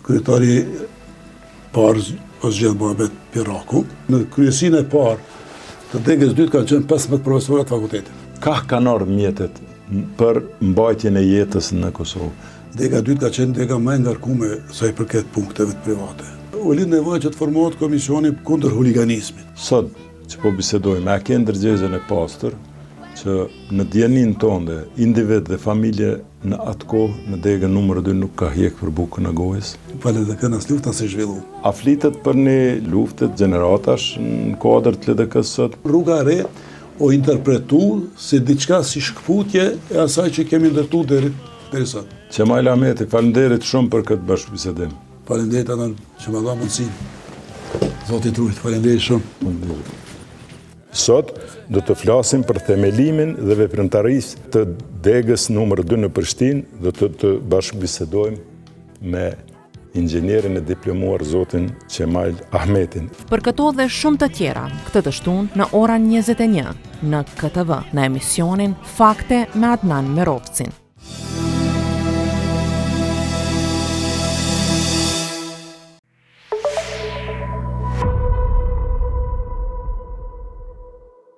kryetari parë Ozgjen Muhamet Piraku. Në kryesinë e parë të degës dytë kanë qenë 15 profesorët fakultetit. Ka kanë ardhur mjetet për mbajtjen e jetës në Kosovë? Dega dytë ka qenë dega më e ngarkuar sa i përket punkteve private. U lidh nevoja që të formohet komisioni kundër huliganizmit. Sot që po bisedojmë, a ke ndërgjegjën e pastër që në djenin tonë individ dhe familje në atë kohë në degën numër 2 nuk ka hjek për bukën e gojës? Pale dhe kënas lufta se zhvillu. A flitet për një luftet gjeneratash në kuadër të LDK-s sot? Rruga e re o interpretu si diçka si shkputje e asaj që kemi ndërtu deri sot. Qemajl Ahmeti, faleminderit shumë për këtë bashkëbisedim. Faleminderit atë që më dha mundësinë. Zoti trujt, faleminderit shumë. Sot do të flasim për themelimin dhe veprimtarisë të degës numër 2 në Prishtinë dhe të bashkëbisedojmë me inxhinierin e diplomuar zotin Qemajl Ahmetin. Për këto dhe shumë të tjera, këtë të shtunë në orën 21 në KTV në emisionin Fakte me Adnan Merovcin.